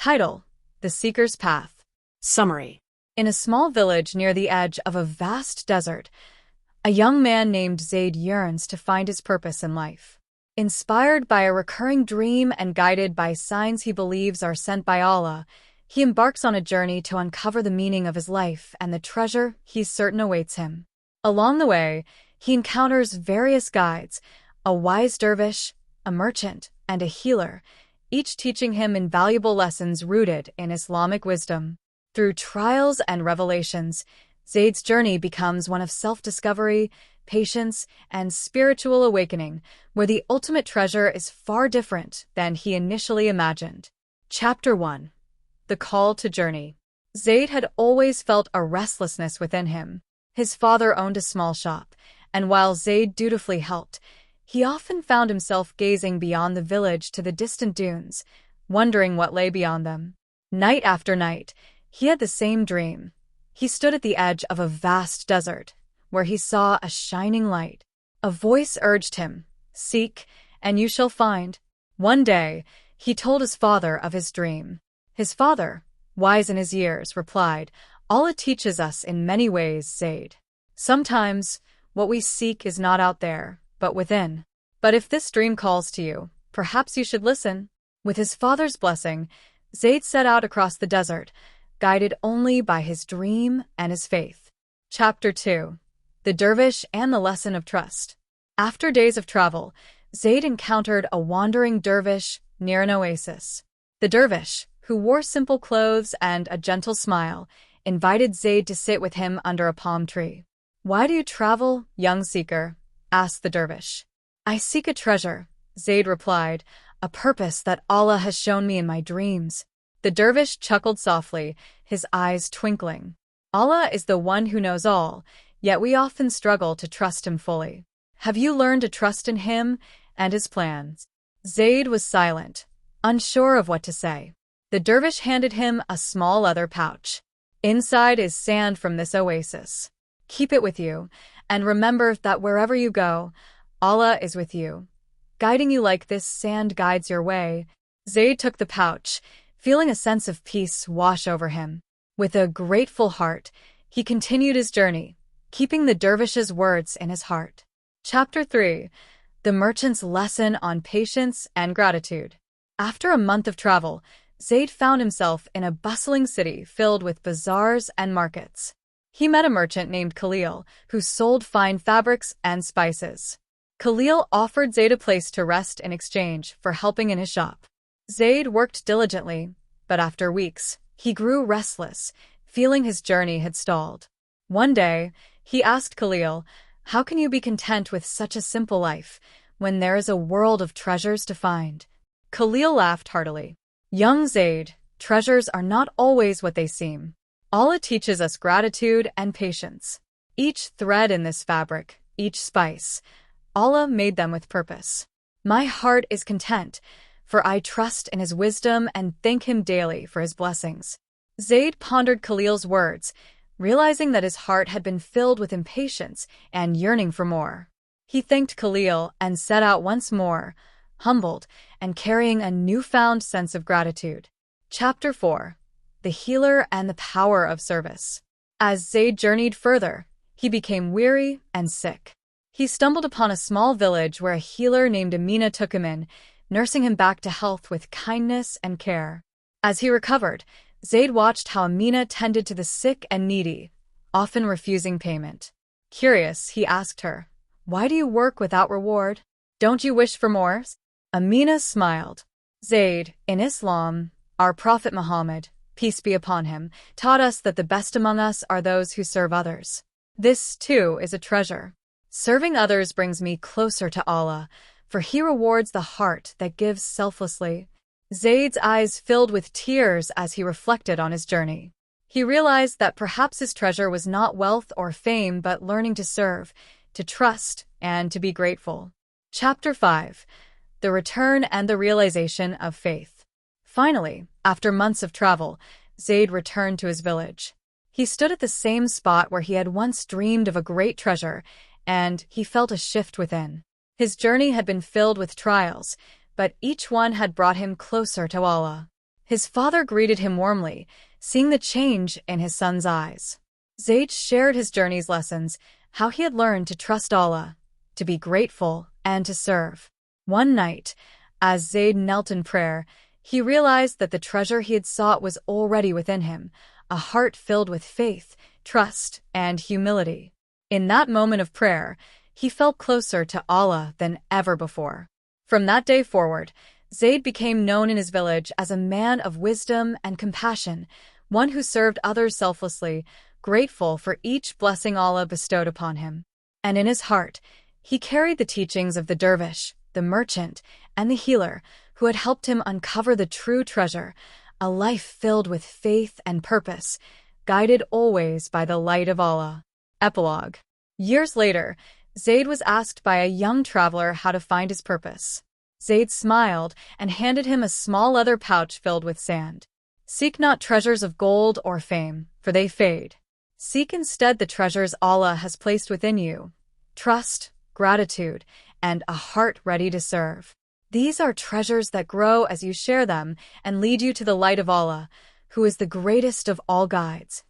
Title: The Seeker's Path. Summary. In a small village near the edge of a vast desert, a young man named Zayd yearns to find his purpose in life. Inspired by a recurring dream and guided by signs he believes are sent by Allah, he embarks on a journey to uncover the meaning of his life and the treasure he's certain awaits him. Along the way, he encounters various guides, a wise dervish, a merchant, and a healer, each teaching him invaluable lessons rooted in Islamic wisdom. Through trials and revelations, Zayd's journey becomes one of self-discovery, patience, and spiritual awakening, where the ultimate treasure is far different than he initially imagined. Chapter 1. The Call to Journey. Zayd had always felt a restlessness within him. His father owned a small shop, and while Zayd dutifully helped, he often found himself gazing beyond the village to the distant dunes, wondering what lay beyond them. Night after night, he had the same dream. He stood at the edge of a vast desert, where he saw a shining light. A voice urged him, "Seek, and you shall find." One day, he told his father of his dream. His father, wise in his years, replied, "Allah teaches us in many ways, Zayd. Sometimes, what we seek is not out there, but within. But if this dream calls to you, perhaps you should listen." With his father's blessing, Zayd set out across the desert, guided only by his dream and his faith. Chapter 2. The Dervish and the Lesson of Trust. After days of travel, Zayd encountered a wandering dervish near an oasis. The dervish, who wore simple clothes and a gentle smile, invited Zayd to sit with him under a palm tree. "Why do you travel, young seeker?" asked the dervish. "I seek a treasure," Zayd replied, "a purpose that Allah has shown me in my dreams." The dervish chuckled softly, his eyes twinkling. "Allah is the one who knows all, yet we often struggle to trust him fully. Have you learned to trust in him and his plans?" Zayd was silent, unsure of what to say. The dervish handed him a small leather pouch. "Inside is sand from this oasis. Keep it with you, and remember that wherever you go, Allah is with you, guiding you like this sand guides your way." Zayd took the pouch, feeling a sense of peace wash over him. With a grateful heart, he continued his journey, keeping the dervish's words in his heart. Chapter 3. The Merchant's Lesson on Patience and Gratitude. After a month of travel, Zayd found himself in a bustling city filled with bazaars and markets. He met a merchant named Khalil, who sold fine fabrics and spices. Khalil offered Zayd a place to rest in exchange for helping in his shop. Zayd worked diligently, but after weeks, he grew restless, feeling his journey had stalled. One day, he asked Khalil, "How can you be content with such a simple life, when there is a world of treasures to find?" Khalil laughed heartily. "Young Zayd, treasures are not always what they seem. Allah teaches us gratitude and patience. Each thread in this fabric, each spice, Allah made them with purpose. My heart is content, for I trust in his wisdom and thank him daily for his blessings." Zayd pondered Khalil's words, realizing that his heart had been filled with impatience and yearning for more. He thanked Khalil and set out once more, humbled and carrying a newfound sense of gratitude. Chapter 4. The Healer and the Power of Service. As Zayd journeyed further, he became weary and sick. He stumbled upon a small village where a healer named Amina took him in, nursing him back to health with kindness and care. As he recovered, Zayd watched how Amina tended to the sick and needy, often refusing payment. Curious, he asked her, "Why do you work without reward? Don't you wish for more?" Amina smiled. "Zayd, in Islam, our Prophet Muhammad, peace be upon him, taught us that the best among us are those who serve others. This, too, is a treasure. Serving others brings me closer to Allah, for he rewards the heart that gives selflessly." Zayd's eyes filled with tears as he reflected on his journey. He realized that perhaps his treasure was not wealth or fame but learning to serve, to trust, and to be grateful. Chapter 5. The Return and the Realization of Faith. Finally, after months of travel, Zayd returned to his village. He stood at the same spot where he had once dreamed of a great treasure, and he felt a shift within. His journey had been filled with trials, but each one had brought him closer to Allah. His father greeted him warmly, seeing the change in his son's eyes. Zayd shared his journey's lessons, how he had learned to trust Allah, to be grateful, and to serve. One night, as Zayd knelt in prayer, he realized that the treasure he had sought was already within him, a heart filled with faith, trust, and humility. In that moment of prayer, he felt closer to Allah than ever before. From that day forward, Zayd became known in his village as a man of wisdom and compassion, one who served others selflessly, grateful for each blessing Allah bestowed upon him. And in his heart, he carried the teachings of the dervish, the merchant, and the healer who had helped him uncover the true treasure, a life filled with faith and purpose, guided always by the light of Allah. Epilogue. Years later, Zayd was asked by a young traveler how to find his purpose. Zayd smiled and handed him a small leather pouch filled with sand. Seek not treasures of gold or fame, for they fade. Seek instead the treasures Allah has placed within you: trust, gratitude, and a heart ready to serve. These are treasures that grow as you share them and lead you to the light of Allah, who is the greatest of all guides.